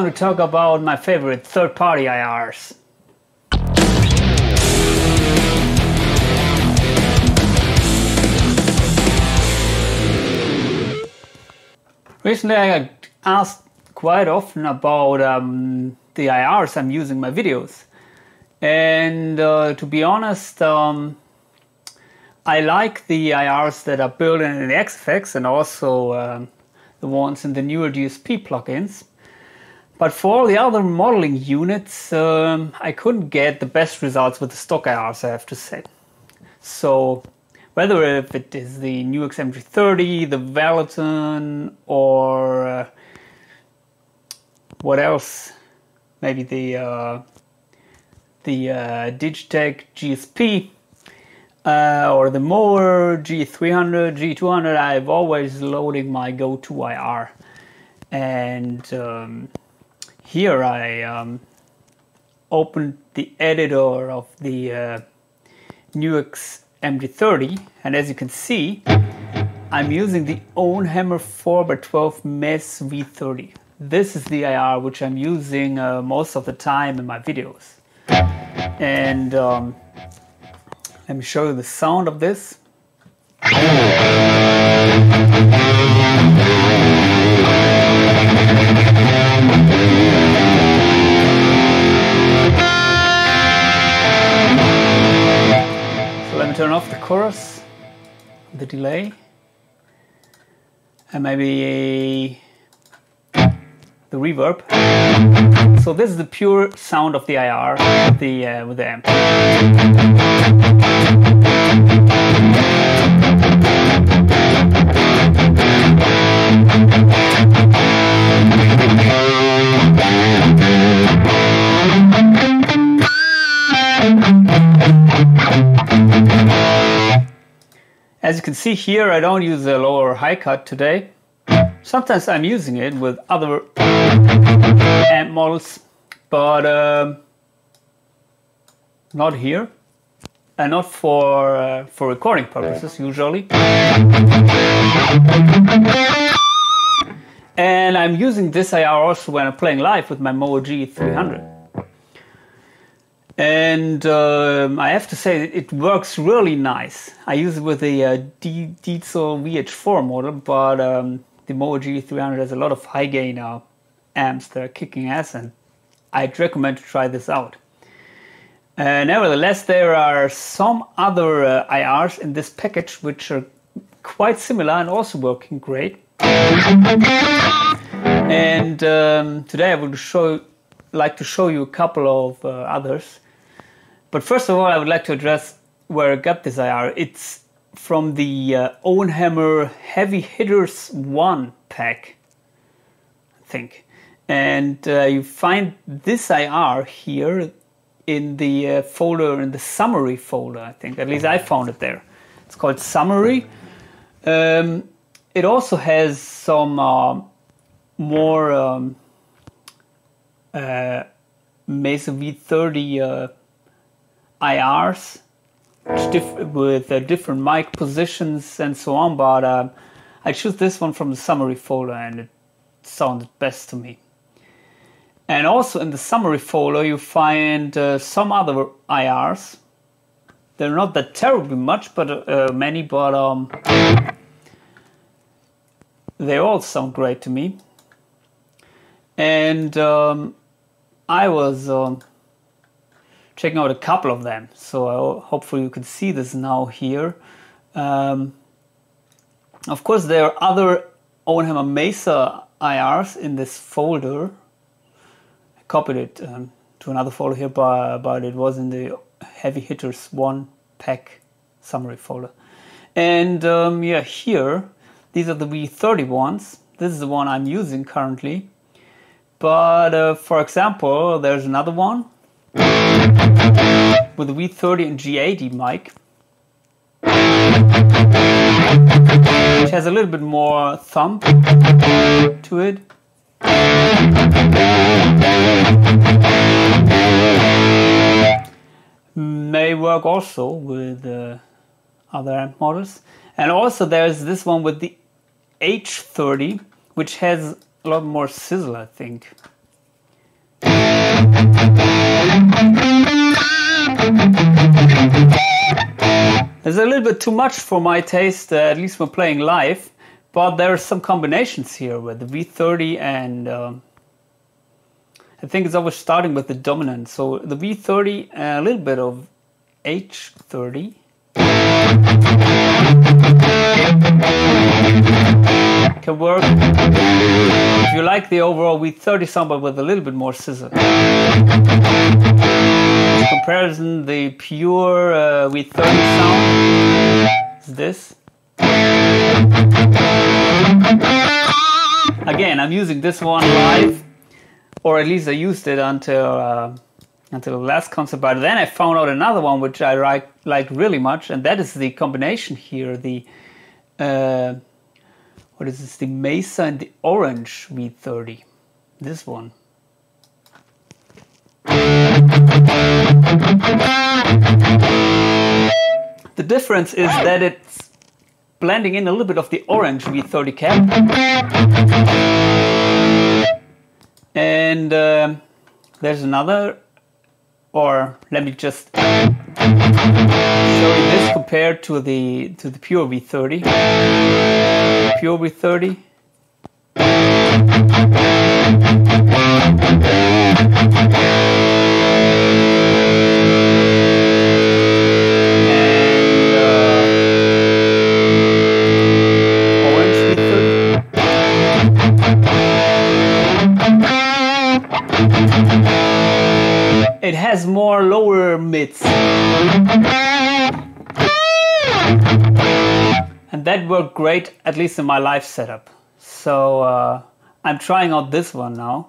going to talk about my favorite third-party IRs. Recently I got asked quite often about the IRs I'm using in my videos. And to be honest, I like the IRs that are built in the XFX and also the ones in the newer DSP plugins. But for all the other modeling units, I couldn't get the best results with the stock IRs, I have to say. So whether if it is the Nux MG30, the Valeton, or what else, maybe the Digitech GSP, or the Mower G300, G200, I'm always loading my go-to IR. And here I opened the editor of the Nux MG30, and as you can see, I'm using the Ownhammer 4x12 MES V30. This is the IR which I'm using most of the time in my videos. And let me show you the sound of this. So let me turn off the chorus, the delay, and maybe the reverb. So this is the pure sound of the IR with the amp. As you can see here, I don't use a low or high cut today. Sometimes I'm using it with other amp models, but not here, and not for recording purposes usually. And I'm using this IR also when I'm playing live with my Mower G300. And I have to say it works really nice. I use it with the Diesel VH4 model, but the Mower G300 has a lot of high gain amps that are kicking ass, and I'd recommend to try this out. Nevertheless, there are some other IRs in this package which are quite similar and also working great. And today I would like to show you a couple of others. But first of all, I would like to address where I got this IR. It's from the Ownhammer Heavy Hitters 1 pack, I think. And you find this IR here in the folder, in the summary folder, I think. At least I found it there. It's called Summary. It also has some more Mesa V30 IRs with different mic positions and so on, but I choose this one from the summary folder and it sounded best to me. And also in the summary folder you find some other IRs. They're not that terribly much, but many, but they all sound great to me. And I was checking out a couple of them, so hopefully you can see this now here. Of course there are other Ownhammer Mesa IRs in this folder. I copied it to another folder here, but it was in the Heavy Hitters 1 pack summary folder. And yeah, here, these are the V30 ones. This is the one I'm using currently. But for example, there's another one with the V30 and G80 mic, which has a little bit more thump to it. May work also with other amp models. And also there's this one with the H30, which has a lot more sizzle, I think. It's a little bit too much for my taste, at least when playing live, but there are some combinations here with the V30 and I think it's always starting with the dominant. So the V30 and a little bit of H30. Can work if you like the overall V30 sound, but with a little bit more scissor. In comparison, the pure V30 sound is this. Again, I'm using this one live, or at least I used it until the last concert. But then I found out another one which I like really much, and that is the combination here. The what is this? The Mesa and the Orange V30. This one. The difference is that it's blending in a little bit of the Orange V30 cap. And there's another, or let me just show you this compared to the pure V30. Pure V30. It has more lower mids, and that worked great, at least in my live setup. So I'm trying out this one now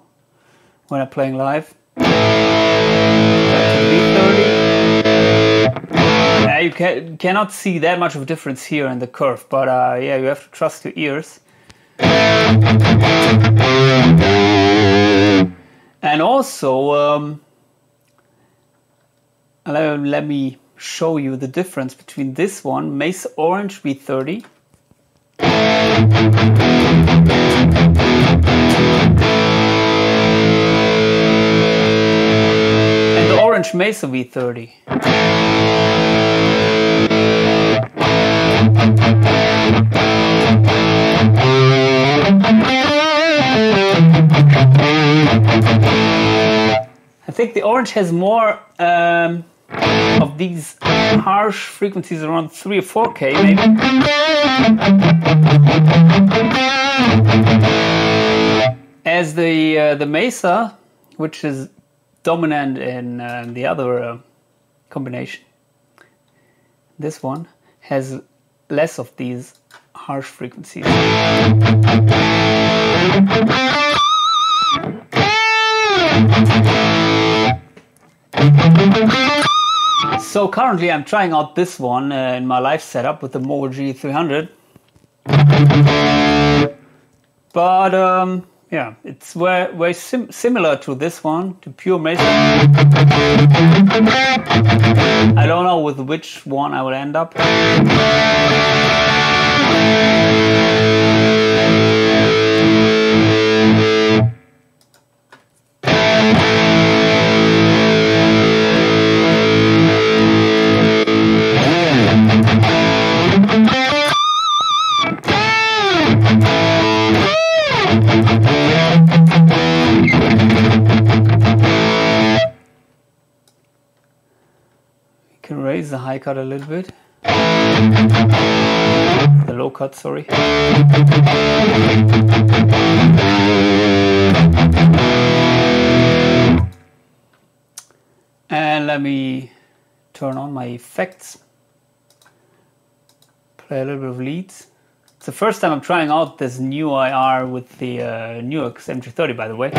when I'm playing live. You cannot see that much of a difference here in the curve, but yeah, you have to trust your ears. And also, let me show you the difference between this one, Mesa Orange V30, and the Orange Mesa V30. I think the Orange has more of these harsh frequencies, around 3 or 4K maybe. As the Mesa, which is dominant in the other combination, this one has less of these harsh frequencies. So currently I'm trying out this one in my live setup with the Mower G300. But yeah, it's very similar to this one, to pure Mesa. I don't know with which one I will end up. Can raise the high cut a little bit. The low cut, sorry. And let me turn on my effects. Play a little bit of leads. It's the first time I'm trying out this new IR with the Nux MG30, by the way.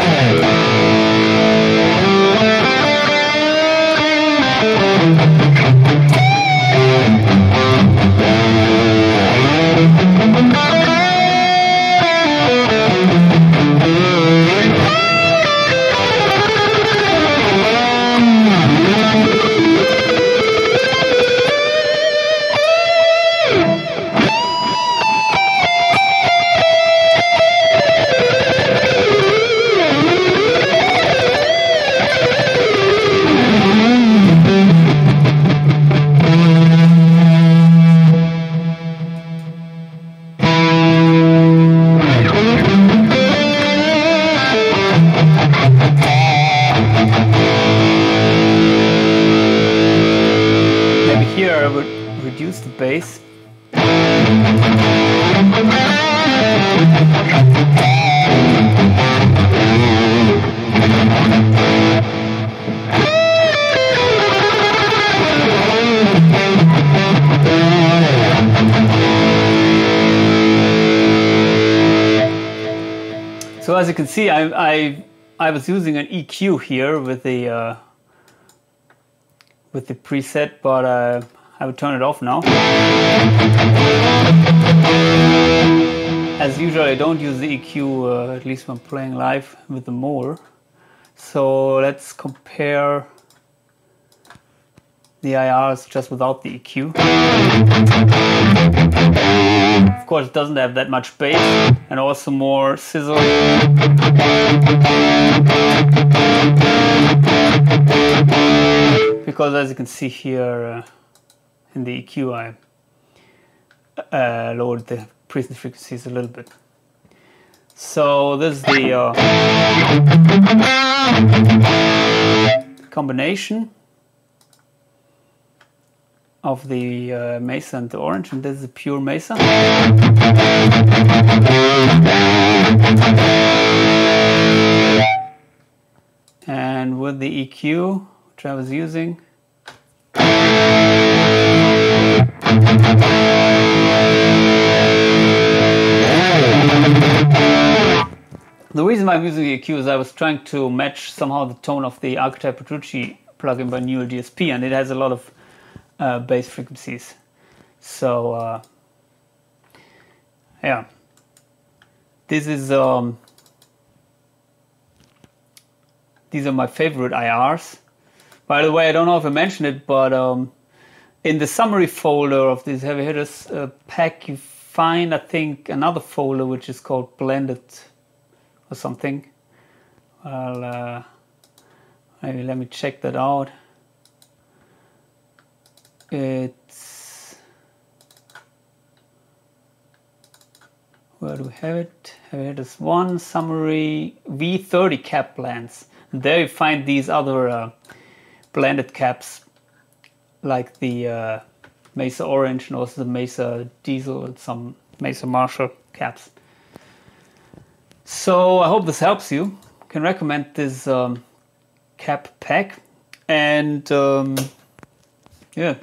I would reduce the bass. So as you can see, I was using an EQ here with the preset, but I would turn it off now. As usual, I don't use the EQ, at least when playing live with the mower. So let's compare the IRs just without the EQ. Of course, it doesn't have that much bass and also more sizzle. Because as you can see here in the EQ, I lowered the preset frequencies a little bit. So this is the combination of the Mesa and the Orange, and this is a pure Mesa. And with the EQ, which I was using, the reason why I'm using the EQ is I was trying to match somehow the tone of the Archetype Petrucci plugin by Neural DSP, and it has a lot of bass frequencies. So yeah, this is these are my favorite IRs. By the way, I don't know if I mentioned it, but in the summary folder of this Heavy Hitters pack, you find, I think, another folder which is called Blended or something. Well, maybe let me check that out. It's, where do we have it? Heavy Hitters 1 summary V30 cap blends. And there you find these other blended caps, like the Mesa Orange and also the Mesa Diesel and some Mesa Marshall caps. So I hope this helps you. I can recommend this cap pack, and yeah,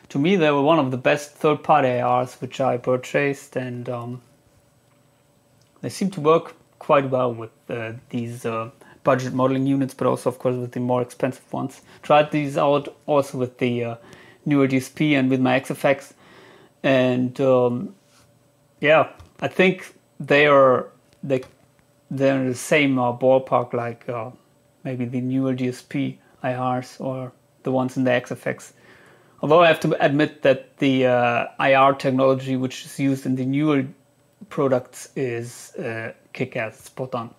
to me they were one of the best third-party ARs which I purchased, and they seem to work quite well with these budget modeling units, but also of course with the more expensive ones. Tried these out also with the newer DSP and with my XFX, and yeah, I think they're in the same ballpark like maybe the newer DSP IRs or the ones in the XFX. Although I have to admit that the IR technology which is used in the newer products is kick-ass, spot on.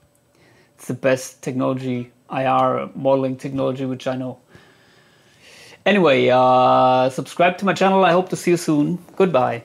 It's the best technology, IR modeling technology, which I know. Anyway, subscribe to my channel. I hope to see you soon. Goodbye.